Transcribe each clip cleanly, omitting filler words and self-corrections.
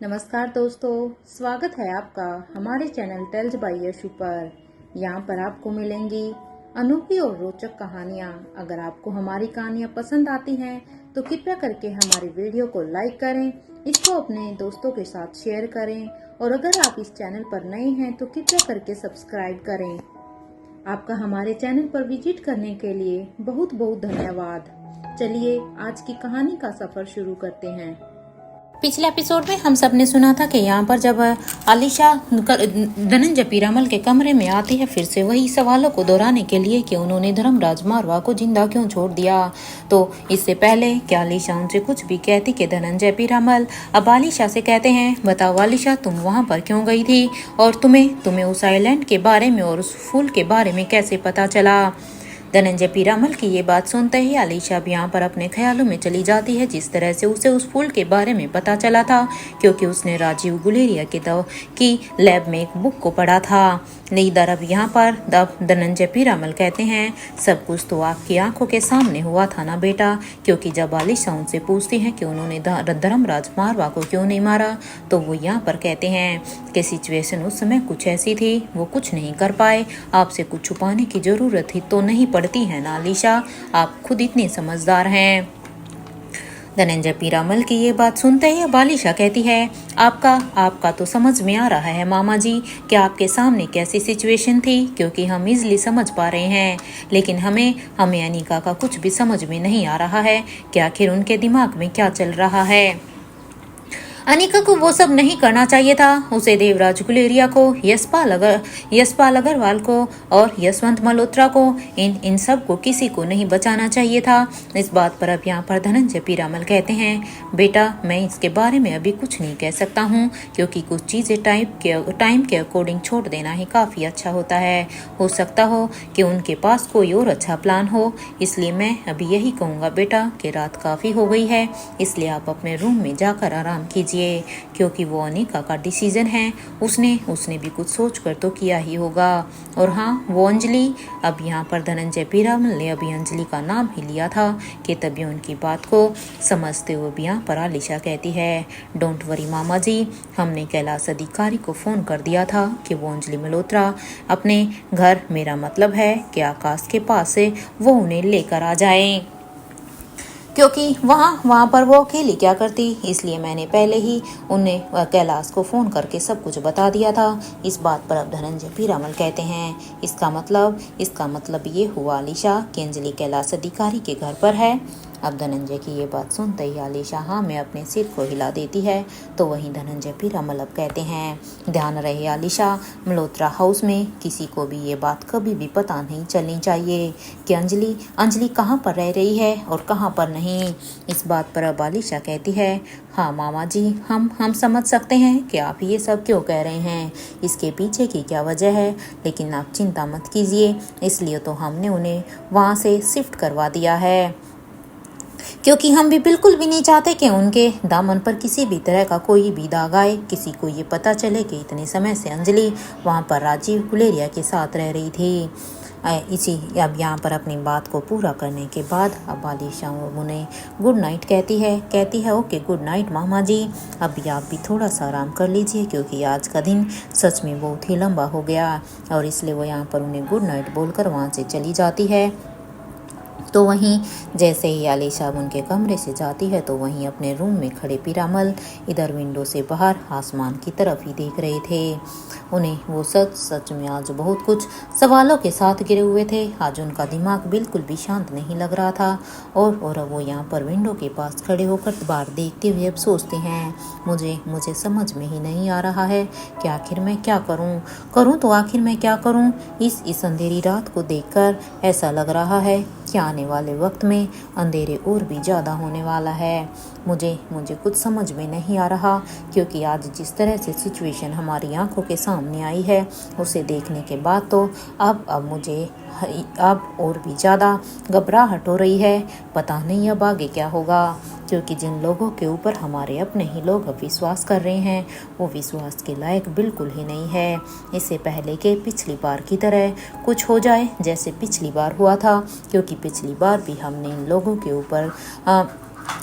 नमस्कार दोस्तों, स्वागत है आपका हमारे चैनल टेल्स बाय यशु पर। यहाँ पर आपको मिलेंगी अनोखी और रोचक कहानियाँ। अगर आपको हमारी कहानियाँ पसंद आती हैं तो कृपया करके हमारी वीडियो को लाइक करें, इसको अपने दोस्तों के साथ शेयर करें और अगर आप इस चैनल पर नए हैं तो कृपया करके सब्सक्राइब करें। आपका हमारे चैनल पर विजिट करने के लिए बहुत बहुत धन्यवाद। चलिए आज की कहानी का सफर शुरू करते हैं। पिछले एपिसोड में हम सब ने सुना था कि यहाँ पर जब आलिशा धनंजय पीरामल के कमरे में आती है फिर से वही सवालों को दोहराने के लिए कि उन्होंने धर्मराज मारवा को जिंदा क्यों छोड़ दिया। तो इससे पहले कि आलिशा उनसे कुछ भी कहती कि धनंजय पीरामल अब आलिशा से कहते हैं, बताओ आलिशा, तुम वहाँ पर क्यों गई थी और तुम्हें उस आइलैंड के बारे में और उस फूल के बारे में कैसे पता चला। धनंजय पीरामल की ये बात सुनते ही आलिशा भी यहाँ पर अपने ख्यालों में चली जाती है। जिस तरह से उसे उस फूल के बारे में पता चला था क्योंकि उसने राजीव गुलेरिया की लैब में एक बुक को पढ़ा था। इधर अब यहाँ पर धनंजय पीरामल कहते हैं, सब कुछ तो आपकी आंखों के सामने हुआ था ना बेटा, क्योंकि जब आलिशा उनसे पूछती है कि उन्होंने धर्मराज मारवा को क्यों नहीं मारा तो वो यहाँ पर कहते हैं कि सिचुएशन उस समय कुछ ऐसी थी, वो कुछ नहीं कर पाए। आपसे कुछ छुपाने की जरूरत ही तो नहीं पड़ती है ना आलिशा, आप खुद इतनी समझदार हैं। धनंजय पीरामल की ये बात सुनते ही अब आलिशा कहती है, आपका तो समझ में आ रहा है मामा जी कि आपके सामने कैसी सिचुएशन थी, क्योंकि हम इजली समझ पा रहे हैं, लेकिन हमें अनिका का कुछ भी समझ में नहीं आ रहा है कि आखिर उनके दिमाग में क्या चल रहा है। अनिका को वो सब नहीं करना चाहिए था। उसे देवराज गुलेरिया को, यशपाल अग्रवाल को और यशवंत मल्होत्रा को, इन सब को किसी को नहीं बचाना चाहिए था। इस बात पर अब यहाँ पर धनंजय पीरामल कहते हैं, बेटा मैं इसके बारे में अभी कुछ नहीं कह सकता हूँ, क्योंकि कुछ चीज़ें टाइम के अकॉर्डिंग छोड़ देना ही काफ़ी अच्छा होता है। हो सकता हो कि उनके पास कोई और अच्छा प्लान हो, इसलिए मैं अभी यही कहूँगा बेटा कि रात काफ़ी हो गई है, इसलिए आप अपने रूम में जाकर आराम कीजिए, क्योंकि वो अनिका का डिसीजन है। उसने भी कुछ सोच कर तो किया ही होगा। और हाँ, वो अंजलि, अब यहाँ पर धनंजय पीरामल ने अभी अंजलि का नाम ही लिया था कि तभी उनकी बात को समझते हुए भी यहाँ पर आलिशा कहती है, डोंट वरी मामा जी, हमने कैलाश अधिकारी को फ़ोन कर दिया था कि वो अंजलि मल्होत्रा अपने घर, मेरा मतलब है कि आकाश के पास से वो उन्हें लेकर आ जाए, क्योंकि वहाँ पर वो अकेली क्या करती, इसलिए मैंने पहले ही उन्हें कैलाश को फ़ोन करके सब कुछ बता दिया था। इस बात पर अब धनंजय पीरामल कहते हैं, इसका मतलब ये हुआ आलिशा कि अंजलि कैलाश अधिकारी के घर पर है। अब धनंजय की ये बात सुनते ही आलिशा हाँ में अपने सिर को हिला देती है। तो वहीं धनंजय पीरामल अब कहते हैं, ध्यान रहे आलिशा, मल्होत्रा हाउस में किसी को भी ये बात कभी भी पता नहीं चलनी चाहिए कि अंजलि कहाँ पर रह रही है और कहाँ पर नहीं। इस बात पर अब आलिशा कहती है, हाँ मामा जी, हम समझ सकते हैं कि आप ये सब क्यों कह रहे हैं, इसके पीछे की क्या वजह है, लेकिन आप चिंता मत कीजिए, इसलिए तो हमने उन्हें वहाँ से शिफ्ट करवा दिया है, क्योंकि हम भी बिल्कुल भी नहीं चाहते कि उनके दामन पर किसी भी तरह का कोई भी दाग आए, किसी को ये पता चले कि इतने समय से अंजलि वहाँ पर राजीव गुलेरिया के साथ रह रही थी। अब यहाँ पर अपनी बात को पूरा करने के बाद अब आलिशा उन्हें गुड नाइट कहती है ओके गुड नाइट मामा जी, अभी आप भी थोड़ा सा आराम कर लीजिए, क्योंकि आज का दिन सच में बहुत ही लंबा हो गया। और इसलिए वो यहाँ पर उन्हें गुड नाइट बोलकर वहाँ से चली जाती है। तो वहीं जैसे ही आलिशा उनके कमरे से जाती है तो वहीं अपने रूम में खड़े पीरामल इधर विंडो से बाहर आसमान की तरफ ही देख रहे थे। उन्हें वो सच में आज बहुत कुछ सवालों के साथ घिरे हुए थे। आज उनका दिमाग बिल्कुल भी शांत नहीं लग रहा था। और वो यहाँ पर विंडो के पास खड़े होकर बाहर देखते हुए अब सोचते हैं, मुझे समझ में ही नहीं आ रहा है कि आखिर मैं क्या करूँ तो आखिर मैं क्या करूँ। इस अंधेरी रात को देखकर ऐसा लग रहा है कि आने वाले वक्त में अंधेरे और भी ज़्यादा होने वाला है। मुझे कुछ समझ में नहीं आ रहा, क्योंकि आज जिस तरह से सिचुएशन हमारी आंखों के सामने आई है उसे देखने के बाद तो अब मुझे अब और भी ज़्यादा घबराहट हो रही है। पता नहीं अब आगे क्या होगा, क्योंकि जिन लोगों के ऊपर हमारे अपने ही लोग अब विश्वास कर रहे हैं वो विश्वास के लायक बिल्कुल ही नहीं है। इससे पहले कि पिछली बार की तरह कुछ हो जाए जैसे पिछली बार हुआ था, क्योंकि पिछली बार भी हमने इन लोगों के ऊपर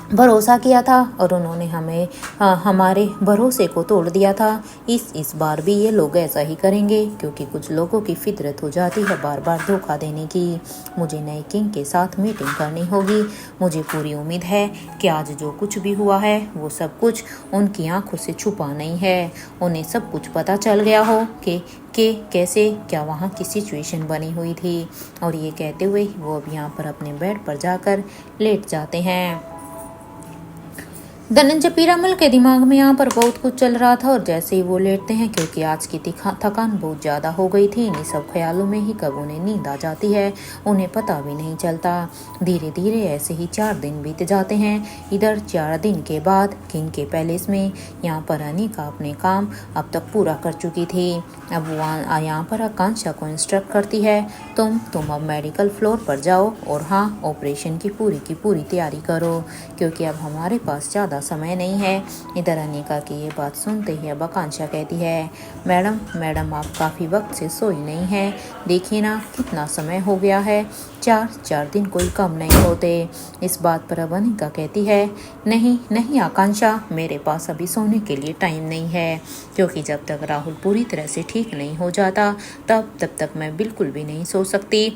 भरोसा किया था और उन्होंने हमें हमारे भरोसे को तोड़ दिया था। इस बार भी ये लोग ऐसा ही करेंगे, क्योंकि कुछ लोगों की फितरत हो जाती है बार बार धोखा देने की। मुझे नए किंग के साथ मीटिंग करनी होगी। मुझे पूरी उम्मीद है कि आज जो कुछ भी हुआ है वो सब कुछ उनकी आंखों से छुपा नहीं है। उन्हें सब कुछ पता चल गया हो कि कैसे क्या वहाँ की सिचुएशन बनी हुई थी। और ये कहते हुए वो अब यहाँ पर अपने बेड पर जाकर लेट जाते हैं। धनंजय पीरामल के दिमाग में यहाँ पर बहुत कुछ चल रहा था और जैसे ही वो लेटते हैं, क्योंकि आज की थकान बहुत ज़्यादा हो गई थी, इन्हीं सब ख्यालों में ही कब उन्हें नींद आ जाती है उन्हें पता भी नहीं चलता। धीरे धीरे ऐसे ही 4 दिन बीत जाते हैं। इधर 4 दिन के बाद किंग के पैलेस में यहाँ पर अनिका अपने काम अब तक पूरा कर चुकी थी। अब वो यहाँ पर आकांक्षा को इंस्ट्रक्ट करती है, तुम अब मेडिकल फ्लोर पर जाओ और हाँ, ऑपरेशन की पूरी तैयारी करो, क्योंकि अब हमारे पास ज़्यादा समय नहीं है। इधर अनिका की ये बात सुनते ही अब आकांक्षा कहती है, मैडम आप काफ़ी वक्त से सोई नहीं है, देखिए ना कितना समय हो गया है, 4 दिन कोई कम नहीं होते। इस बात पर अब अनिका कहती है, नहीं आकांक्षा, मेरे पास अभी सोने के लिए टाइम नहीं है, क्योंकि जब तक राहुल पूरी तरह से ठीक नहीं हो जाता तब तक मैं बिल्कुल भी नहीं सो सकती।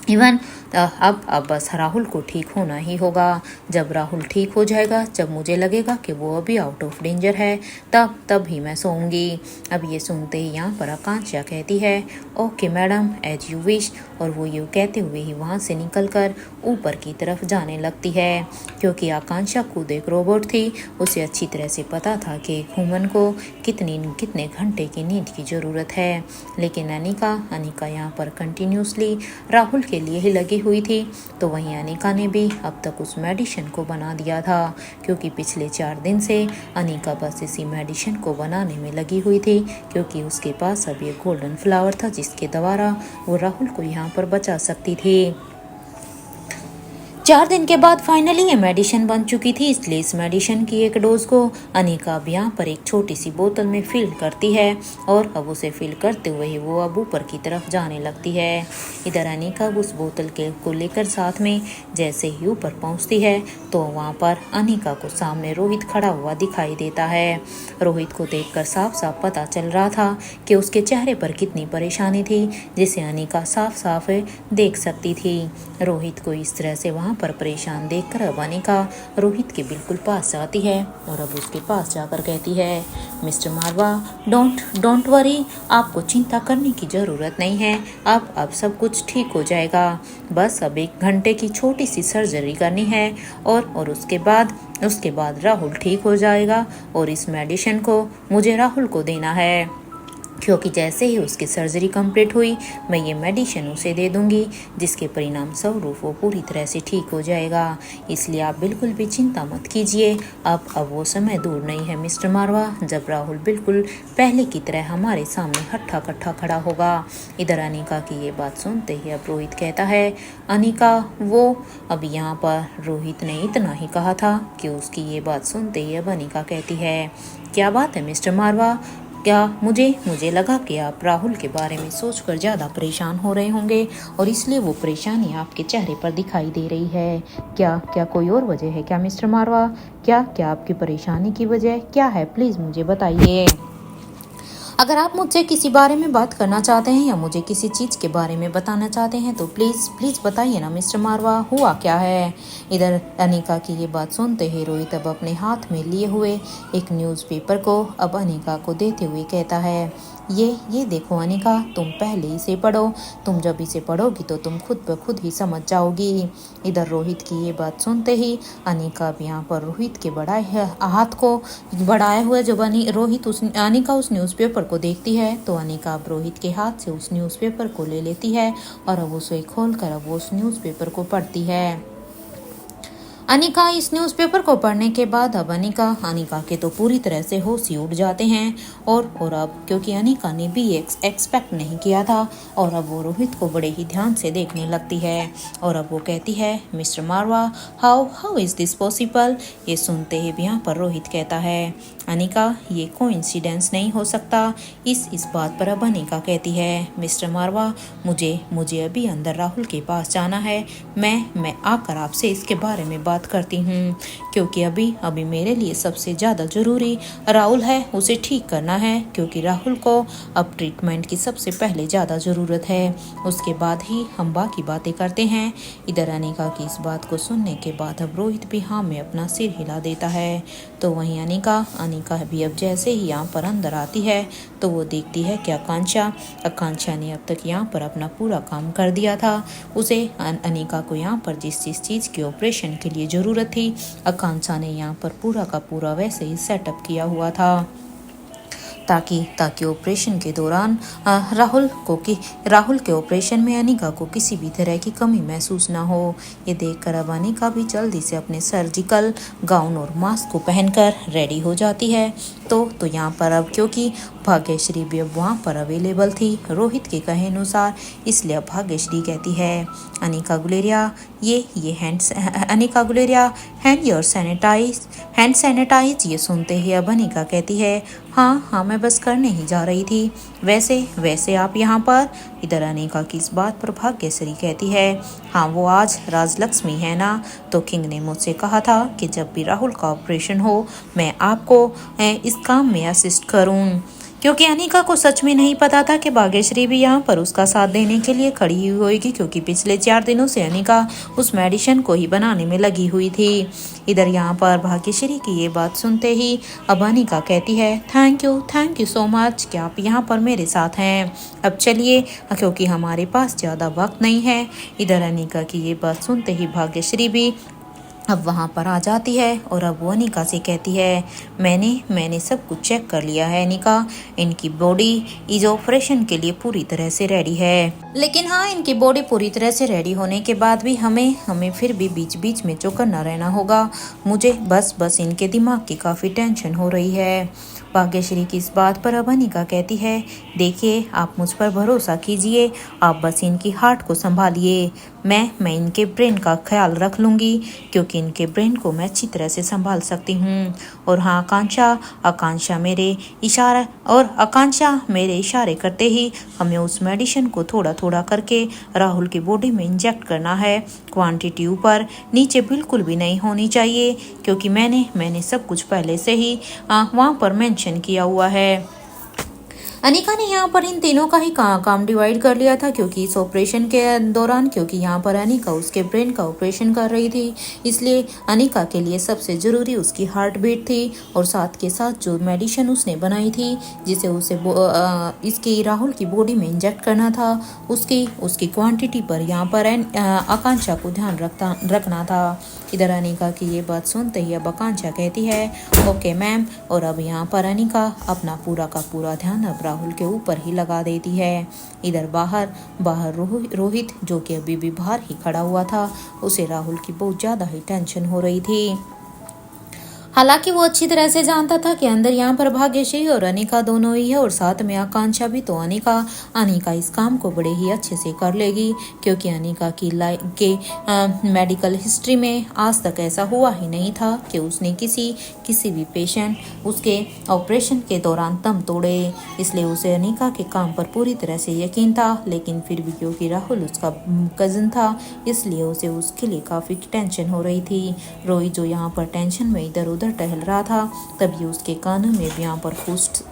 इवन अब बस राहुल को ठीक होना ही होगा। जब राहुल ठीक हो जाएगा, जब मुझे लगेगा कि वो अभी आउट ऑफ डेंजर है, तब ही मैं सोऊंगी। अब ये सुनते ही यहाँ पर आकांक्षा कहती है, okay madam, as you wish. और वो यूँ कहते हुए ही वहाँ से निकलकर ऊपर की तरफ जाने लगती है, क्योंकि आकांक्षा खुद एक रोबोट थी। उसे अच्छी तरह से पता था कि एक ह्यूमन को कितने घंटे की नींद की ज़रूरत है। लेकिन अनिका यहाँ पर कंटिन्यूसली राहुल के लिए ही लगी हुई थी। तो वहीं अनिका ने भी अब तक उस मेडिसिन को बना दिया था, क्योंकि पिछले 4 दिन से अनिका बस इसी मेडिसिन को बनाने में लगी हुई थी, क्योंकि उसके पास अब ये गोल्डन फ्लावर था जिसके द्वारा वो राहुल को यहाँ पर बचा सकती थी। 4 दिन के बाद फाइनली ये मेडिसिन बन चुकी थी, इसलिए इस मेडिसिन की एक डोज को अनिका अब यहाँ पर एक छोटी सी बोतल में फिल करती है और अब उसे फिल करते हुए ही वो अब ऊपर की तरफ जाने लगती है। इधर अनिका उस बोतल को लेकर साथ में जैसे ही ऊपर पहुँचती है तो वहाँ पर अनिका को सामने रोहित खड़ा हुआ दिखाई देता है। रोहित को देखकर साफ साफ पता चल रहा था कि उसके चेहरे पर कितनी परेशानी थी, जिसे अनिका साफ साफ देख सकती थी। रोहित को इस तरह से वहाँ पर परेशान देखकर अब अनिका रोहित के बिल्कुल पास जाती है और अब उसके पास जाकर कहती है, मिस्टर मारवा, डोंट वरी, आपको चिंता करने की ज़रूरत नहीं है। अब सब कुछ ठीक हो जाएगा। बस अब 1 घंटे की छोटी सी सर्जरी करनी है और उसके बाद राहुल ठीक हो जाएगा और इस मेडिसिन को मुझे राहुल को देना है, क्योंकि जैसे ही उसकी सर्जरी कंप्लीट हुई मैं ये मेडिसिन उसे दे दूंगी, जिसके परिणाम स्वरूप वो पूरी तरह से ठीक हो जाएगा। इसलिए आप बिल्कुल भी चिंता मत कीजिए। अब वो समय दूर नहीं है मिस्टर मारवा, जब राहुल बिल्कुल पहले की तरह हमारे सामने हट्ठा कट्ठा खड़ा होगा। इधर अनिका की ये बात सुनते ही अब रोहित कहता है, अनिका वो अब यहाँ पर रोहित ने इतना ही कहा था कि उसकी ये बात सुनते ही अब अनिका कहती है, क्या बात है मिस्टर मारवा, क्या मुझे लगा कि आप राहुल के बारे में सोचकर ज़्यादा परेशान हो रहे होंगे और इसलिए वो परेशानी आपके चेहरे पर दिखाई दे रही है। क्या कोई और वजह है क्या मिस्टर मारवा? क्या आपकी परेशानी की वजह क्या है? प्लीज़ मुझे बताइए। अगर आप मुझसे किसी बारे में बात करना चाहते हैं या मुझे किसी चीज़ के बारे में बताना चाहते हैं तो प्लीज़ बताइए ना मिस्टर मारवा, हुआ क्या है? इधर अनिका की ये बात सुनते ही रोहित अब अपने हाथ में लिए हुए एक न्यूज़पेपर को अब अनिका को देते हुए कहता है, ये देखो अनिका, तुम पहले इसे पढ़ो, तुम जब इसे पढ़ोगी तो तुम खुद ब खुद ही समझ जाओगी। इधर रोहित की ये बात सुनते ही अनिका भी यहाँ पर रोहित के हाथ को बढ़ाए हुए जब अनिका उस न्यूज़पेपर को देखती है तो अनिका अब रोहित के हाथ से उस न्यूज़पेपर को ले लेती है और अब उसे खोलकर अब वो उस न्यूज़पेपर को पढ़ती है। अनिका इस न्यूज़पेपर को पढ़ने के बाद अब अनिका के तो पूरी तरह से होश ही उड़ जाते हैं और अब क्योंकि अनिका ने भी एक्सपेक्ट नहीं किया था और अब वो रोहित को बड़े ही ध्यान से देखने लगती है और अब वो कहती है, mister Marwah, how is this possible? ये सुनते ही भी यहाँ पर रोहित कहता है, अनिका, ये कोइंसिडेंस नहीं हो सकता। इस बात पर अब अनिका कहती है, मिस्टर मारवा, मुझे अभी अंदर राहुल के पास जाना है। मैं आकर आपसे इसके बारे में बात करती हूँ, क्योंकि अभी मेरे लिए सबसे ज़्यादा ज़रूरी राहुल है। उसे ठीक करना है, क्योंकि राहुल को अब ट्रीटमेंट की सबसे पहले ज़्यादा ज़रूरत है। उसके बाद ही हम बाकी बातें करते हैं। इधर अनिका की इस बात को सुनने के बाद अब रोहित भी हाँ में अपना सिर हिला देता है। तो वहीं अनिका भी अब जैसे ही यहाँ पर अंदर आती है तो वो देखती है कि आकांक्षा ने अब तक यहाँ पर अपना पूरा काम कर दिया था। उसे अनिका को यहाँ पर जिस चीज़ की ऑपरेशन के लिए ज़रूरत थी, आकांक्षा ने यहाँ पर पूरा का पूरा वैसे ही सेटअप किया हुआ था, ताकि ऑपरेशन के दौरान राहुल के ऑपरेशन में अनिका को किसी भी तरह की कमी महसूस ना हो। ये देखकर अब अनिका भी जल्दी से अपने सर्जिकल गाउन और मास्क को पहनकर रेडी हो जाती है। तो यहाँ पर अब क्योंकि भाग्यश्री भी अब वहाँ पर अवेलेबल थी रोहित के कहे अनुसार, इसलिए अब भाग्यश्री कहती है, अनिका गुलेरिया हैंड सैनिटाइज। ये सुनते ही अब अनिका कहती है, हाँ मैं बस करने ही जा रही थी। वैसे आप यहाँ पर। इधर अनिका की इस बात पर भाग्यश्री कहती है, हाँ वो आज राजलक्ष्मी है ना, तो किंग ने मुझसे कहा था कि जब भी राहुल का ऑपरेशन हो मैं आपको इस काम में असिस्ट करूँ। क्योंकि अनिका को सच में नहीं पता था कि भाग्यश्री भी यहाँ पर उसका साथ देने के लिए खड़ी हुई होगी, क्योंकि पिछले 4 दिनों से अनिका उस मेडिसिन को ही बनाने में लगी हुई थी। इधर यहाँ पर भाग्यश्री की ये बात सुनते ही अब अनिका कहती है, थैंक यू सो मच कि आप यहाँ पर मेरे साथ हैं। अब चलिए, क्योंकि हमारे पास ज़्यादा वक्त नहीं है। इधर अनिका की ये बात सुनते ही भाग्यश्री भी अब वहाँ पर आ जाती है और अब वो अनिका से कहती है, मैंने सब कुछ चेक कर लिया है अनिका, इनकी बॉडी इस ऑपरेशन के लिए पूरी तरह से रेडी है। लेकिन हाँ, इनकी बॉडी पूरी तरह से रेडी होने के बाद भी हमें फिर भी बीच में चौकन्ना रहना होगा। मुझे बस इनके दिमाग की काफ़ी टेंशन हो रही है। भाग्यश्री की इस बात पर अब अनिका कहती है, देखिए आप मुझ पर भरोसा कीजिए, आप बस इनकी हार्ट को संभालिए। मैं इनके ब्रेन का ख्याल रख लूँगी, क्योंकि इनके ब्रेन को मैं अच्छी तरह से संभाल सकती हूँ। और हाँ, आकांक्षा मेरे इशारे करते ही हमें उस मेडिसिन को थोड़ा करके राहुल की बॉडी में इंजेक्ट करना है। क्वांटिटी ऊपर नीचे बिल्कुल भी नहीं होनी चाहिए, क्योंकि मैंने सब कुछ पहले से ही वहाँ पर मेंशन किया हुआ है। अनिका ने यहाँ पर इन तीनों का ही काम डिवाइड कर लिया था, क्योंकि इस ऑपरेशन के दौरान, क्योंकि यहाँ पर अनिका उसके ब्रेन का ऑपरेशन कर रही थी, इसलिए अनिका के लिए सबसे ज़रूरी उसकी हार्ट बीट थी और साथ के साथ जो मेडिसिन उसने बनाई थी जिसे उसे इसकी राहुल की बॉडी में इंजेक्ट करना था, उसकी क्वांटिटी पर यहाँ पर आकांक्षा को ध्यान रखना था। इधर अनिका की ये बात सुनते ही अब आकांक्षा कहती है, ओके मैम, और अब यहाँ पर अनिका अपना पूरा का पूरा ध्यान अब राहुल के ऊपर ही लगा देती है। इधर बाहर रोहित, जो कि अभी भी बाहर ही खड़ा हुआ था, उसे राहुल की बहुत ज़्यादा ही टेंशन हो रही थी। हालांकि वो अच्छी तरह से जानता था कि अंदर यहाँ पर भाग्यश्री और अनिका दोनों ही है और साथ में आकांक्षा भी। तो अनिका इस काम को बड़े ही अच्छे से कर लेगी, क्योंकि अनिका की मेडिकल हिस्ट्री में आज तक ऐसा हुआ ही नहीं था कि उसने किसी भी पेशेंट उसके ऑपरेशन के दौरान दम तोड़े। इसलिए उसे अनिका के काम पर पूरी तरह से यकीन था, लेकिन फिर भी क्योंकि राहुल उसका कज़न था, इसलिए उसे उसके लिए काफ़ी टेंशन हो रही थी। रोहित जो यहाँ पर टेंशन में इधर उधर टहल रहा था, तभी उसके कानों में भी यहाँ पर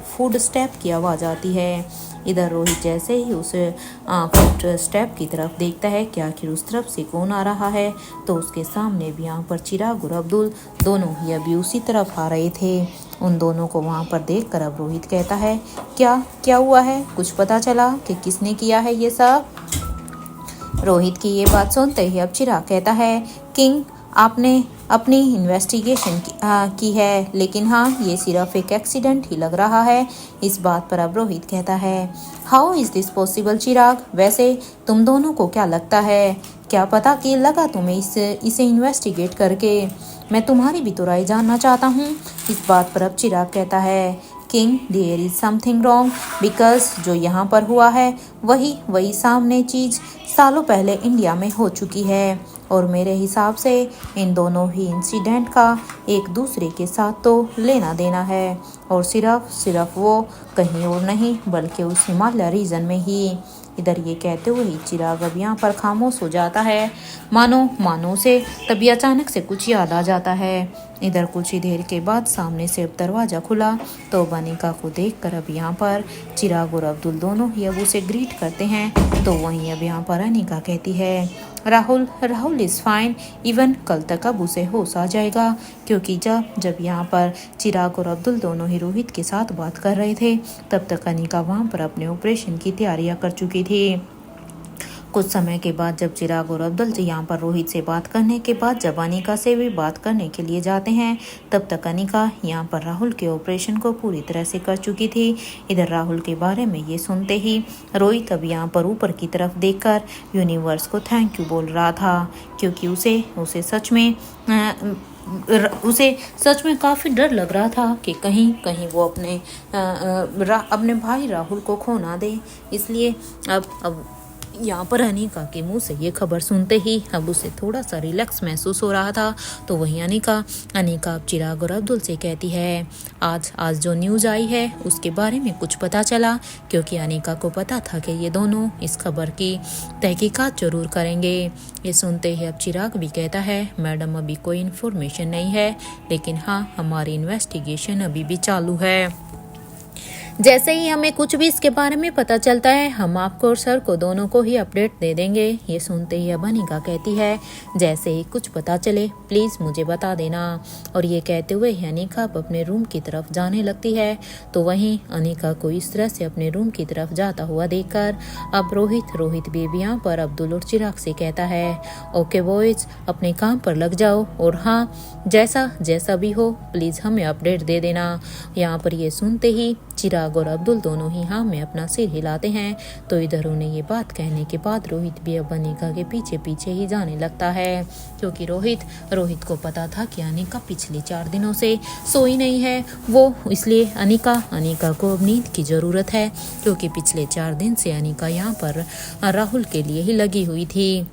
फूड स्टेप की आवाज़ आती है। इधर रोहित जैसे ही उसे फुट स्टेप की तरफ देखता है कि आखिर उस तरफ से कौन आ रहा है, तो उसके सामने भी यहाँ पर चिराग और अब्दुल दोनों ही अभी उसी तरफ आ रहे थे। उन दोनों को वहाँ पर देखकर अब रोहित कहता है, क्या हुआ है, कुछ पता चला कि किसने किया है ये सब? रोहित की ये बात सुनते ही अब चिराग कहता है, किंग, आपने अपनी इन्वेस्टिगेशन की है, लेकिन हाँ, ये सिर्फ एक एक्सीडेंट ही लग रहा है। इस बात पर अब रोहित कहता है, हाउ इज़ दिस पॉसिबल चिराग? वैसे तुम दोनों को क्या लगता है, क्या पता कि लगा तुम्हें इसे इन्वेस्टिगेट करके? मैं तुम्हारी भी तो राय जानना चाहता हूँ। इस बात पर अब चिराग कहता है, king, there is something wrong, because जो यहाँ पर हुआ है वही सामने चीज़ सालों पहले इंडिया में हो चुकी है। और मेरे हिसाब से इन दोनों ही इंसिडेंट का एक दूसरे के साथ तो लेना देना है, और सिर्फ वो कहीं और नहीं बल्कि उस हिमालय रीजन में ही। इधर ये कहते हुए ही चिराग अब यहाँ पर खामोश हो जाता है, मानो से तभी अचानक से कुछ याद आ जाता है। इधर कुछ ही देर के बाद सामने से अब दरवाज़ा खुला तो अनिका को देखकर अब यहाँ पर चिराग और अब्दुल दोनों ही अब उसे ग्रीट करते हैं। तो वहीं अब यहाँ पर अनिका कहती है, राहुल इज़ फाइन, इवन कल तक अब उसे होश आ जाएगा, क्योंकि जब यहाँ पर चिराग और अब्दुल दोनों ही रोहित के साथ बात कर रहे थे तब तक अनिका वहाँ पर अपने ऑपरेशन की तैयारियाँ कर चुकी थी। कुछ समय के बाद जब चिराग और अब्दुल जी यहाँ पर रोहित से बात करने के बाद जब अनिका से भी बात करने के लिए जाते हैं तब तक अनिका यहाँ पर राहुल के ऑपरेशन को पूरी तरह से कर चुकी थी। इधर राहुल के बारे में ये सुनते ही रोहित अब यहाँ पर ऊपर की तरफ देखकर यूनिवर्स को थैंक यू बोल रहा था, क्योंकि उसे सच में काफ़ी डर लग रहा था कि कहीं वो अपने भाई राहुल को खो ना दे। इसलिए अब यहाँ पर अनिका के मुंह से ये खबर सुनते ही अब उसे थोड़ा सा रिलैक्स महसूस हो रहा था। तो वहीं अनिका अब चिराग और अब्दुल से कहती है, आज जो न्यूज़ आई है उसके बारे में कुछ पता चला, क्योंकि अनिका को पता था कि ये दोनों इस खबर की तहकीकात जरूर करेंगे। ये सुनते ही अब चिराग भी कहता है, मैडम अभी कोई इन्फॉर्मेशन नहीं है, लेकिन हाँ हमारी इन्वेस्टिगेशन अभी भी चालू है। जैसे ही हमें कुछ भी इसके बारे में पता चलता है हम आपको और सर को दोनों को ही अपडेट दे देंगे। ये सुनते ही अब अनिका कहती है, जैसे ही कुछ पता चले प्लीज़ मुझे बता देना। और ये कहते हुए ही अनिका अपने रूम की तरफ जाने लगती है। तो वहीं अनिका को इस तरह से अपने रूम की तरफ जाता हुआ देखकर अब रोहित भी यहाँ पर अब्दुल और चिराग से कहता है, ओके बॉयज अपने काम पर लग जाओ, और हाँ जैसा भी हो प्लीज़ हमें अपडेट दे देना। यहाँ पर ये सुनते ही चिराग और अब्दुल दोनों ही हाँ में अपना सिर हिलाते हैं। तो इधर उन्हें ये बात कहने के बाद रोहित भी अब अनिका के पीछे ही जाने लगता है, क्योंकि रोहित को पता था कि अनिका पिछले 4 दिनों से सोई नहीं है। वो इसलिए अनिका को अब नींद की ज़रूरत है, क्योंकि पिछले 4 दिन से अनिका यहाँ पर राहुल के लिए ही लगी हुई थी।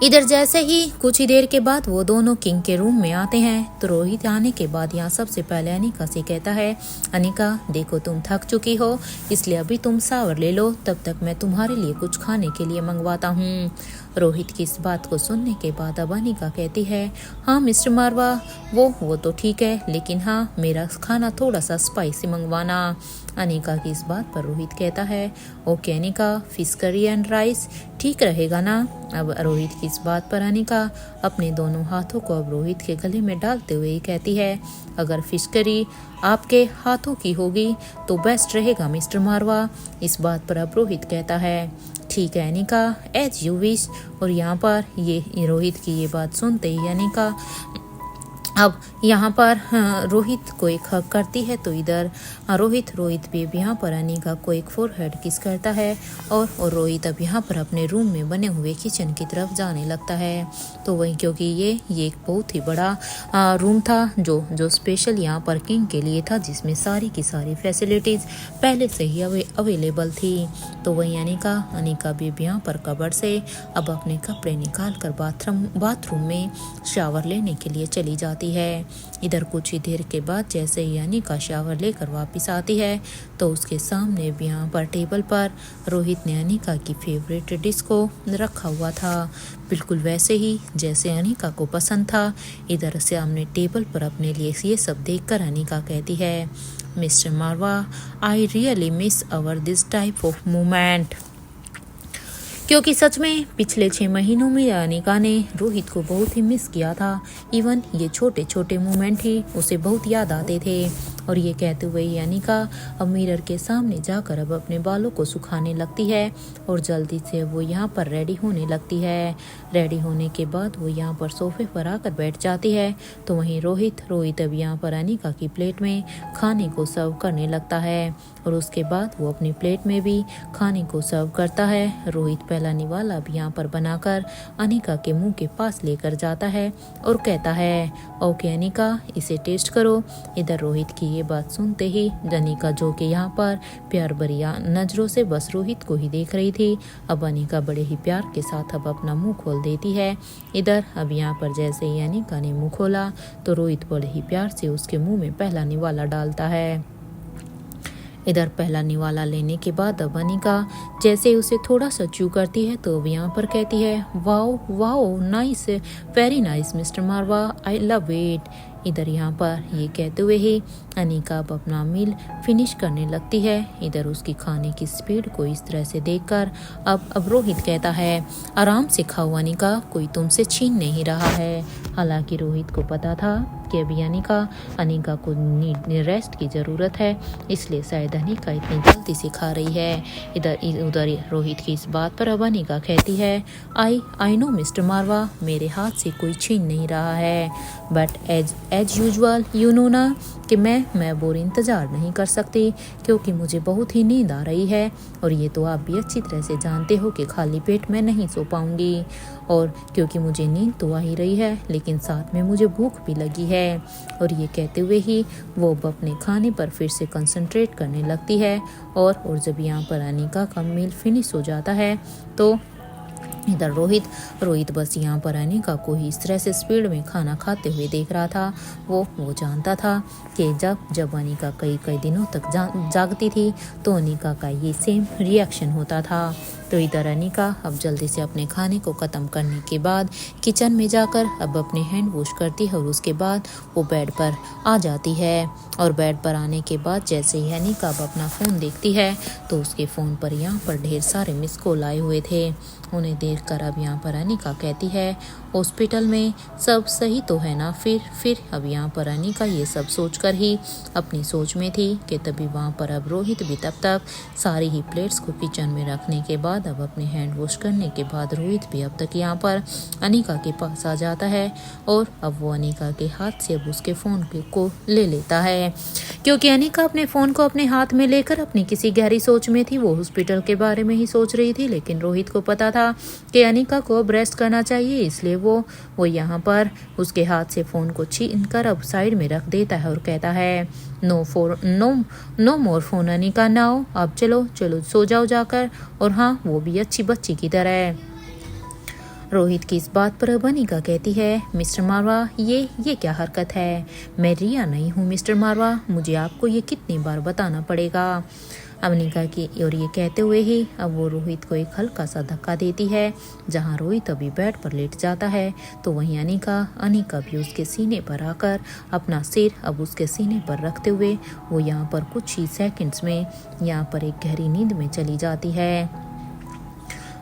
इधर जैसे ही कुछ ही देर के बाद वो दोनों किंग के रूम में आते हैं तो रोहित आने के बाद यहाँ सबसे पहले अनिका से कहता है, अनिका देखो तुम थक चुकी हो, इसलिए अभी तुम शावर ले लो, तब तक मैं तुम्हारे लिए कुछ खाने के लिए मंगवाता हूँ। रोहित की इस बात को सुनने के बाद अब अनिका कहती है, हाँ मिस्टर मारवा वो तो ठीक है, लेकिन हाँ मेरा खाना थोड़ा सा स्पाइसी मंगवाना। अनिका की इस बात पर रोहित कहता है, okay Anika fish curry and rice ठीक रहेगा ना। अब रोहित की इस बात पर अनिका अपने दोनों हाथों को अब रोहित के गले में डालते हुए ही कहती है, अगर फिश करी आपके हाथों की होगी तो बेस्ट रहेगा मिस्टर मारवा। इस बात पर अब रोहित कहता है, ठीक है अनिका एज यू विश। और यहाँ पर ये रोहित की ये बात सुनते ही अनिका अब यहाँ पर रोहित को एक हक करती है। तो इधर रोहित भी अब यहाँ पर अनिका को एक फोरहेड किस करता है, और रोहित अब यहाँ पर अपने रूम में बने हुए किचन की तरफ जाने लगता है। तो वही क्योंकि ये एक बहुत ही बड़ा रूम था जो स्पेशल यहाँ पर किंग के लिए था, जिसमें सारी की सारी फैसिलिटीज़ पहले से ही अवेलेबल थी। तो वहीं अनिका भी यहाँ पर कबर्ड से अब अपने कपड़े निकाल कर बाथरूम में शावर लेने के लिए चली जाती है। इधर कुछ ही देर के बाद जैसे ही अनिका शावर लेकर वापस आती है तो उसके सामने भी यहाँ पर टेबल पर रोहित ने अनिका की फेवरेट डिश को रखा हुआ था, बिल्कुल वैसे ही जैसे अनिका को पसंद था। इधर सामने टेबल पर अपने लिए ये सब देखकर अनिका कहती है, mister Marwah I really miss our this type of movement. क्योंकि सच में पिछले 6 महीनों में अनिका ने रोहित को बहुत ही मिस किया था। इवन ये छोटे छोटे मोमेंट ही उसे बहुत याद आते थे। और ये कहते हुए ही अनिका अब मिरर के सामने जाकर अब अपने बालों को सुखाने लगती है और जल्दी से वो यहाँ पर रेडी होने लगती है। रेडी होने के बाद वो यहाँ पर सोफे पर आकर बैठ जाती है। तो वहीं रोहित अब यहाँ पर अनिका की प्लेट में खाने को सर्व करने लगता है और उसके बाद वो अपनी प्लेट में भी खाने को सर्व करता है। रोहित पहला निवाला भी यहाँ पर बनाकर अनिका के मुंह के पास लेकर जाता है और कहता है, ओके अनिका इसे टेस्ट करो। इधर रोहित की ये बात सुनते ही अनिका, जो कि यहाँ पर प्यार भरी नजरों से बस रोहित को ही देख रही थी, अब अनिका बड़े ही प्यार के साथ अब अपना मुंह खोल देती है। इधर अब यहाँ पर जैसे ही अनिका ने मुंह खोला तो रोहित बड़े ही प्यार से उसके मुंह में पहला निवाला डालता है। इधर पहला निवाला लेने के बाद अब अनिका जैसे उसे थोड़ा सा च्यू करती है तो अब यहाँ पर कहती है, wow wow nice, very nice mister Marwah, I love it. इधर यहाँ पर ये कहते हुए ही अनिका अब अपना मील फिनिश करने लगती है। इधर उसकी खाने की स्पीड को इस तरह से देखकर अब रोहित कहता है, आराम से खाओ अनिका, कोई तुमसे छीन नहीं रहा है। हालांकि रोहित को पता था कि अभी अनिका को रेस्ट की ज़रूरत है, इसलिए शायद अनिका इतनी जल्दी से खा रही है। उधर रोहित की इस बात पर अब अनिका कहती है, आई नो मिस्टर मारवा, मेरे हाथ से कोई छीन नहीं रहा है, but as usual you know ना कि मैं और इंतज़ार नहीं कर सकती, क्योंकि मुझे बहुत ही नींद आ रही है और ये तो आप भी अच्छी तरह से जानते हो कि खाली पेट मैं नहीं सो पाऊंगी, और क्योंकि मुझे नींद तो आ ही रही है लेकिन साथ में मुझे भूख भी लगी है। और ये कहते हुए ही वो अपने खाने पर फिर से कंसंट्रेट करने लगती है। और जब यहाँ पर अनिका का मील फिनिश हो जाता है तो इधर रोहित बस यहाँ पर अनिका को ही इस तरह से स्पीड में खाना खाते हुए देख रहा था। वो जानता था कि जब अनिका कई दिनों तक जागती थी तो अनिका का ये सेम रिएक्शन होता था। तो इधर अनिका अब जल्दी से अपने खाने को ख़त्म करने के बाद किचन में जाकर अब अपने हैंड वॉश करती है और उसके बाद वो बेड पर आ जाती है। और बेड पर आने के बाद जैसे ही अनिका अब अपना फ़ोन देखती है तो उसके फ़ोन पर यहाँ पर ढेर सारे मिस कॉल आए हुए थे। उन्हें देखकर अब यहाँ पर अनिका कहती है, हॉस्पिटल में सब सही तो है ना? फिर अब यहाँ पर अनिका ये सब सोचकर ही अपनी सोच में थी कि तभी वहाँ पर अब रोहित भी तब तक सारी ही प्लेट्स को किचन में रखने के बाद अब अपने हैंड वॉश करने के बाद रोहित भी अब तक यहाँ पर अनिका के पास आ जाता है और अब वो अनिका के हाथ से अब उसके फ़ोन को ले लेता है, क्योंकि अनिका अपने फ़ोन को अपने हाथ में लेकर अपनी किसी गहरी सोच में थी। वो हॉस्पिटल के बारे में ही सोच रही थी, लेकिन रोहित को पता था कि अनिका को अब रेस्ट करना चाहिए, इसलिए वो यहाँ पर उसके हाथ से फ़ोन को छीन कर अब साइड में रख देता है और कहता है, नो मोर फोन अनिका नाउ, अब चलो सो जाओ जाकर, और हाँ वो भी अच्छी बच्ची की तरह। रोहित की इस बात पर अब अनिका कहती है, मिस्टर मारवा ये क्या हरकत है? मैं रिया नहीं हूँ मिस्टर मारवा, मुझे आपको ये कितनी बार बताना पड़ेगा? अनिका की और ये कहते हुए ही अब वो रोहित को एक हल्का सा धक्का देती है। जहाँ रोहित अभी बेड पर लेट जाता है तो वहीं अनिका भी उसके सीने पर आकर अपना सिर अब उसके सीने पर रखते हुए वो यहाँ पर कुछ ही सेकंड्स में यहाँ पर एक गहरी नींद में चली जाती है।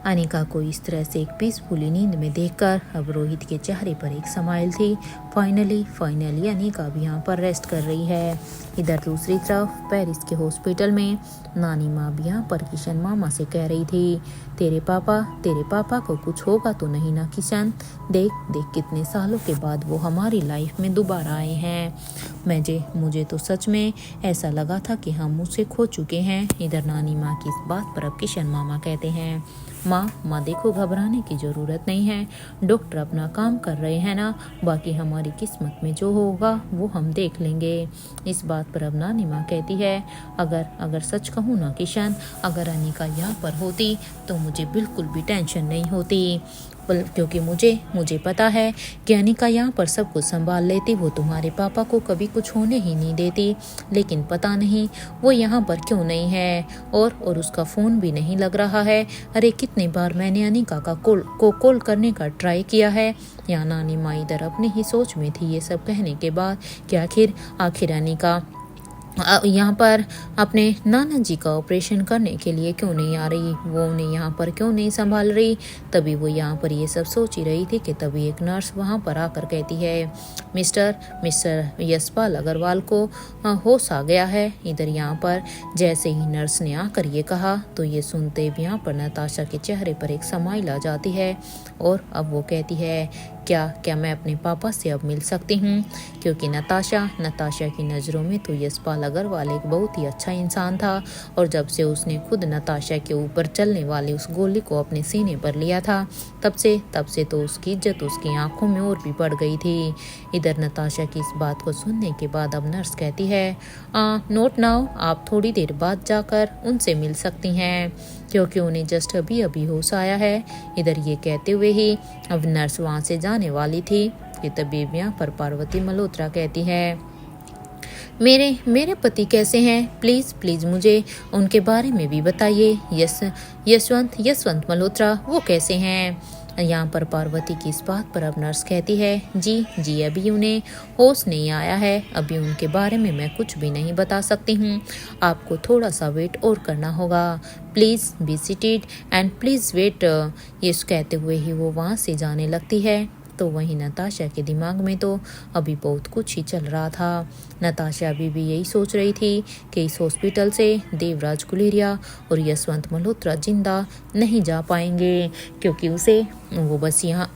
अनिका को इस तरह से एक पीसफुली नींद में देखकर अब रोहित के चेहरे पर एक स्माइल थी। फाइनली अनिका भी यहाँ पर रेस्ट कर रही है। इधर दूसरी तरफ पेरिस के हॉस्पिटल में नानी माँ भी यहाँ पर किशन मामा से कह रही थी, तेरे पापा को कुछ होगा तो नहीं ना किशन? देख कितने सालों के बाद वो हमारी लाइफ में दोबारा आए हैं। मुझे तो सच में ऐसा लगा था कि हम उसे खो चुके हैं। इधर नानी माँ की इस बात पर अब किशन मामा कहते हैं, माँ देखो, घबराने की ज़रूरत नहीं है, डॉक्टर अपना काम कर रहे हैं ना, बाकी हमारी किस्मत में जो होगा वो हम देख लेंगे। इस बात पर अब नानी माँ कहती है, अगर सच कहूँ ना किशन, अगर अनिका यहाँ पर होती तो मुझे बिल्कुल भी टेंशन नहीं होती, क्योंकि मुझे पता है कि अनिका यहाँ पर सब कुछ संभाल लेती, वो तुम्हारे पापा को कभी कुछ होने ही नहीं देती। लेकिन पता नहीं वो यहाँ पर क्यों नहीं है, और उसका फ़ोन भी नहीं लग रहा है। अरे कितनी बार मैंने अनिका का कॉल करने का ट्राई किया है। यहाँ नानी माँ इधर अपनी ही सोच में थी ये सब कहने के बाद कि आखिर अनिका यहाँ पर अपने नाना जी का ऑपरेशन करने के लिए क्यों नहीं आ रही, वो उन्हें यहाँ पर क्यों नहीं संभाल रही। तभी वो यहाँ पर ये सब सोच ही रही थी कि तभी एक नर्स वहाँ पर आकर कहती है, मिस्टर यशपाल अग्रवाल को होश आ गया है। इधर यहाँ पर जैसे ही नर्स ने आकर ये कहा तो ये सुनते भी यहाँ पर नताशा के चेहरे पर एक स्माइल आ जाती है और अब वो कहती है, क्या मैं अपने पापा से अब मिल सकती हूँ? क्योंकि नताशा की नज़रों में तो यशपाल अग्रवाल एक बहुत ही अच्छा इंसान था, और जब से उसने खुद नताशा के ऊपर चलने वाली उस गोली को अपने सीने पर लिया था तब से तो उसकी इज्जत उसकी आंखों में और भी बढ़ गई थी। इधर नताशा की इस बात को सुनने के बाद अब नर्स कहती है नोट नाउ, आप थोड़ी देर बाद जाकर उनसे मिल सकती हैं क्योंकि उन्हें जस्ट अभी अभी होश आया है। इधर ये कहते हुए ही अब नर्स वहाँ से जाने वाली थी कि तभी यहाँ पर पार्वती मल्होत्रा कहती है मेरे पति कैसे हैं, प्लीज़ प्लीज़ मुझे उनके बारे में भी बताइए। यशवंत मल्होत्रा वो कैसे हैं। यहाँ पर पार्वती की इस बात पर अब नर्स कहती है जी अभी उन्हें होश नहीं आया है, अभी उनके बारे में मैं कुछ भी नहीं बता सकती हूँ, आपको थोड़ा सा वेट और करना होगा, please be seated and please wait. ये कहते हुए ही वो वहाँ से जाने लगती है। तो वहीं नताशा के दिमाग में तो अभी बहुत कुछ ही चल रहा था। नताशा अभी भी यही सोच रही थी कि इस हॉस्पिटल से देवराज गुलेरिया और यशवंत मल्होत्रा जिंदा नहीं जा पाएंगे क्योंकि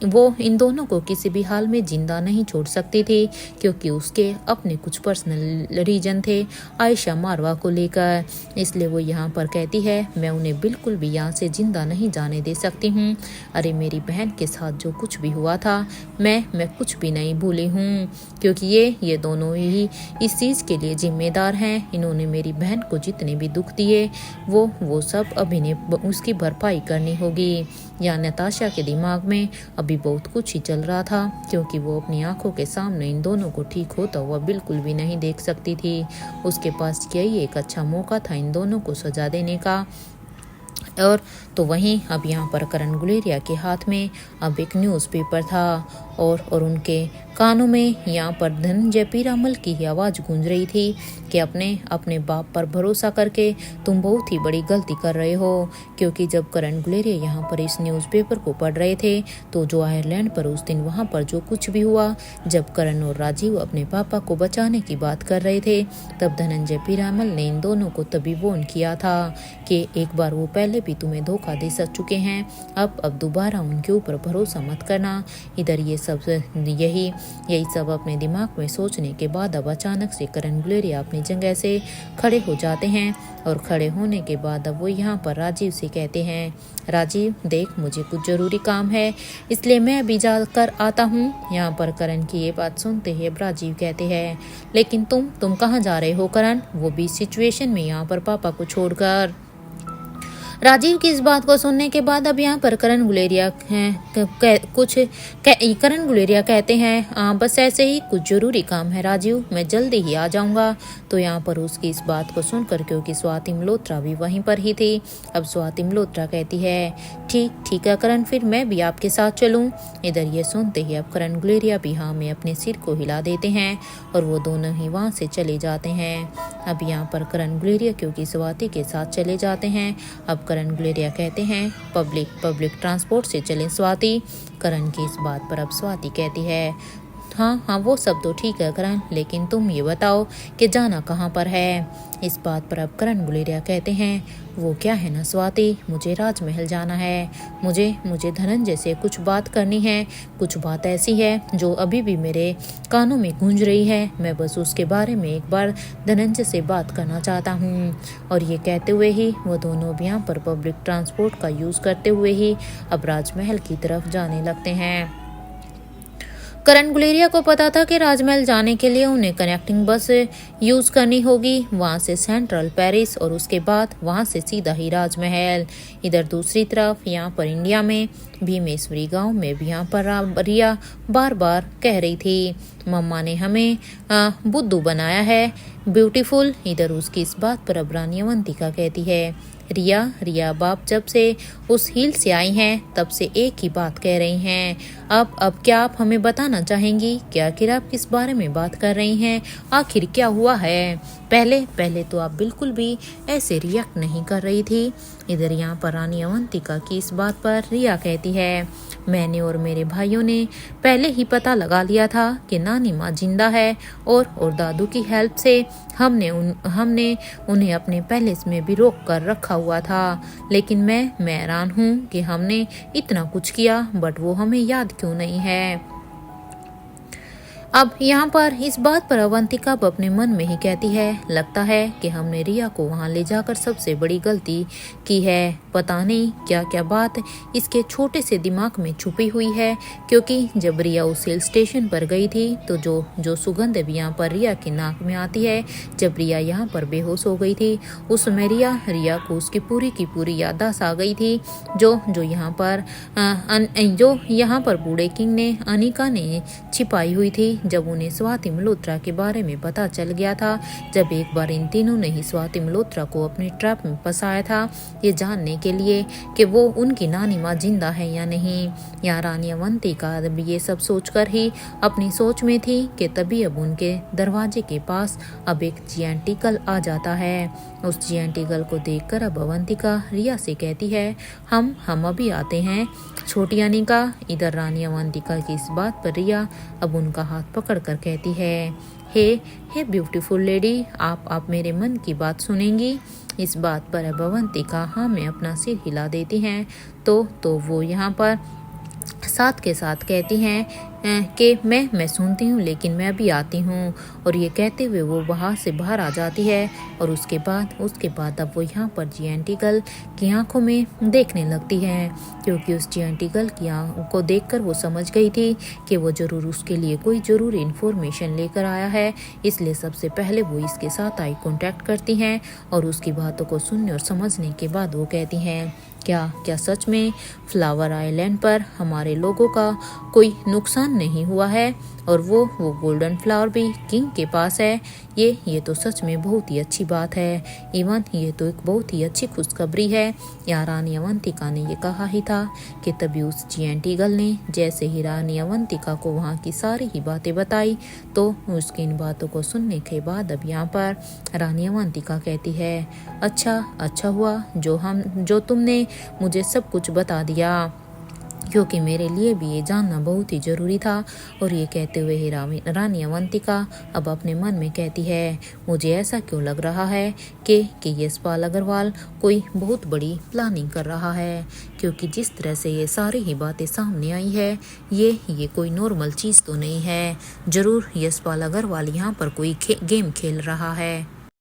वो इन दोनों को किसी भी हाल में जिंदा नहीं छोड़ सकती थी क्योंकि उसके अपने कुछ पर्सनल रीजन थे आयशा मारवा को लेकर। इसलिए वो यहाँ पर कहती है मैं उन्हें बिल्कुल भी यहाँ से जिंदा नहीं जाने दे सकती हूँ। अरे मेरी बहन के साथ जो कुछ भी हुआ था मैं कुछ भी नहीं भूली हूँ क्योंकि ये दोनों ही इस चीज़ के लिए जिम्मेदार हैं। इन्होंने मेरी बहन को जितने भी दुख दिए वो सब अभी ने उसकी भरपाई करनी होगी। या नताशा के दिमाग में अभी बहुत कुछ ही चल रहा था क्योंकि वो अपनी आंखों के सामने इन दोनों को ठीक होता हुआ बिल्कुल भी नहीं देख सकती थी। उसके पास यही एक अच्छा मौका था इन दोनों को सजा देने का। और तो वहीं अब यहाँ पर करण गुलेरिया के हाथ में अब एक न्यूज़पेपर था और उनके कानों में यहाँ पर धनंजय पीरामल की ही आवाज़ गूंज रही थी कि अपने बाप पर भरोसा करके तुम बहुत ही बड़ी गलती कर रहे हो। क्योंकि जब करण गुलेरिया यहाँ पर इस न्यूज़पेपर को पढ़ रहे थे तो जो आयरलैंड पर उस दिन वहाँ पर जो कुछ भी हुआ, जब करण और राजीव अपने पापा को बचाने की बात कर रहे थे तब धनंजय पीरामल ने इन दोनों को तभी वार्न किया था कि एक बार वो पहले भी तुम्हें धोखा दे चुके हैं, अब दोबारा उनके ऊपर भरोसा मत करना। इधर यही सब अपने दिमाग में सोचने के बाद अब अचानक से करण गुलेरिया अपनी जगह से खड़े हो जाते हैं और खड़े होने के बाद अब वो यहाँ पर राजीव से कहते हैं राजीव देख, मुझे कुछ ज़रूरी काम है इसलिए मैं अभी जाकर आता हूँ। यहाँ पर करण की ये बात सुनते ही अब राजीव कहते हैं लेकिन तुम कहाँ जा रहे हो करण, वो भी सिचुएशन में यहाँ पर पापा को छोड़कर। राजीव की इस बात को सुनने के बाद अब यहाँ पर करण गुलेरिया कहते हैं बस ऐसे ही कुछ जरूरी काम है राजीव, मैं जल्दी ही आ जाऊंगा। तो यहाँ पर उसकी इस बात को सुनकर क्योंकि स्वाति मल्होत्रा भी वहीं पर ही थी, अब स्वाति मल्होत्रा कहती है ठीक है करण, फिर मैं भी आपके साथ चलूं। इधर ये सुनते ही अब करण गुलेरिया भी हाँ में अपने सिर को हिला देते हैं और वो दोनों ही वहाँ से चले जाते हैं। अब यहाँ पर करण गुलेरिया क्योंकि स्वाति के साथ चले जाते हैं, अब करण गुलेरिया कहते हैं पब्लिक ट्रांसपोर्ट से चलें स्वाति। करण की इस बात पर अब स्वाति कहती है हाँ वो सब तो ठीक है करण, लेकिन तुम ये बताओ कि जाना कहाँ पर है। इस बात पर अब करण गुलेरिया कहते हैं वो क्या है ना स्वाति, मुझे राजमहल जाना है, मुझे धनंजय से कुछ बात करनी है, कुछ बात ऐसी है जो अभी भी मेरे कानों में गूंज रही है, मैं बस उसके बारे में एक बार धनंजय से बात करना चाहता हूँ। और ये कहते हुए ही वो दोनों भी यहाँ पर पब्लिक ट्रांसपोर्ट का यूज़ करते हुए ही अब राजमहल की तरफ जाने लगते हैं। करण गुलेरिया को पता था कि राजमहल जाने के लिए उन्हें कनेक्टिंग बस यूज़ करनी होगी, वहाँ से सेंट्रल पेरिस और उसके बाद वहाँ से सीधा ही राजमहल। इधर दूसरी तरफ यहाँ पर इंडिया में भीमेश्वरी गांव में भी यहाँ पर रिया बार बार कह रही थी मम्मा ने हमें बुद्धू बनाया है ब्यूटीफुल। इधर उसकी इस बात पर अब रानी अवंतिका कहती है रिया बाप जब से उस हिल से आई हैं तब से एक ही बात कह रही हैं, अब क्या आप हमें बताना चाहेंगी कि आखिर आप किस बारे में बात कर रही हैं, आखिर क्या हुआ है। पहले तो आप बिल्कुल भी ऐसे रिएक्ट नहीं कर रही थी। इधर यहाँ पर रानी अवंतिका की इस बात पर रिया कहती है मैंने और मेरे भाइयों ने पहले ही पता लगा लिया था कि नानी माँ जिंदा है और दादू की हेल्प से हमने उन्हें अपने पैलेस में भी रोक कर रखा हुआ था, लेकिन मैं हैरान हूँ कि हमने इतना कुछ किया बट वो हमें याद क्यों नहीं है। अब यहाँ पर इस बात पर अवंतिका अब अपने मन में ही कहती है, लगता है कि हमने रिया को वहाँ ले जाकर सबसे बड़ी गलती की है। पता नहीं क्या क्या बात इसके छोटे से दिमाग में छुपी हुई है, क्योंकि जब रिया उस हिल स्टेशन पर गई थी तो जो सुगंध भी यहाँ पर रिया की नाक में आती है, जब रिया यहाँ पर बेहोश हो गई थी उस समय रिया को उसकी पूरी की पूरी याददाश्त आ गई थी, जो यहाँ पर बूढ़े किंग ने अनिका ने छिपाई हुई थी। जब उन्हें स्वाति मल्होत्रा के बारे में पता चल गया था, जब एक बार इन तीनों ने ही स्वाति मल्होत्रा को अपने ट्रैप में फंसाया था ये जानने के लिए कि वो उनकी नानी माँ जिंदा है या नहीं। यहाँ रानी अवंतिका अब ये सब सोचकर ही अपनी सोच में थी कि तभी अब उनके दरवाजे के पास अब एक जियांटी कल आ जाता है। उस जियांटी कल को देखकर अब अवंतिका रिया से कहती है, हम अभी आते हैं छोटी अनिका। इधर रानी अवंतिका की इस बात पर रिया अब उनका हाथ पकड़कर कहती है, हे ब्यूटीफुल लेडी, आप मेरे मन की बात सुनेंगी। इस बात पर अब अवंतिका हाँ में अपना सिर हिला देती हैं। तो वो यहाँ पर साथ के साथ कहती हैं कि मैं सुनती हूँ, लेकिन मैं अभी आती हूँ। और ये कहते हुए वो वहाँ से बाहर आ जाती है और उसके बाद अब वो यहाँ पर जियांटी गर्ल की आंखों में देखने लगती है, क्योंकि उस जियांटी गर्ल की आंखों को देखकर वो समझ गई थी कि वो जरूर उसके लिए कोई ज़रूरी इन्फॉर्मेशन लेकर आया है। इसलिए सबसे पहले वो इसके साथ आई कांटेक्ट करती हैं और उसकी बातों को सुनने और समझने के बाद वो कहती हैं, क्या सच में फ्लावर आइलैंड पर हमारे लोगों का कोई नुकसान नहीं हुआ है और वो गोल्डन फ्लावर भी किंग के पास है। ये तो सच में बहुत ही अच्छी बात है। इवन ये तो एक बहुत ही अच्छी खुशखबरी है। यहाँ रानी अवंतिका ने ये कहा ही था कि तभी उस जियांटी गर्ल ने जैसे ही रानी अवंतिका को वहाँ की सारी ही बातें बताई तो उसकी इन बातों को सुनने के बाद अब यहाँ पर रानी अवंतिका कहती है, अच्छा हुआ जो तुमने मुझे सब कुछ बता दिया, क्योंकि मेरे लिए भी ये जानना बहुत ही ज़रूरी था। और ये कहते हुए ही रानी अवंतिका अब अपने मन में कहती है, मुझे ऐसा क्यों लग रहा है कि यशपाल अग्रवाल कोई बहुत बड़ी प्लानिंग कर रहा है, क्योंकि जिस तरह से ये सारी ही बातें सामने आई है ये कोई नॉर्मल चीज़ तो नहीं है। ज़रूर यशपाल अग्रवाल यहाँ पर कोई गेम खेल रहा है।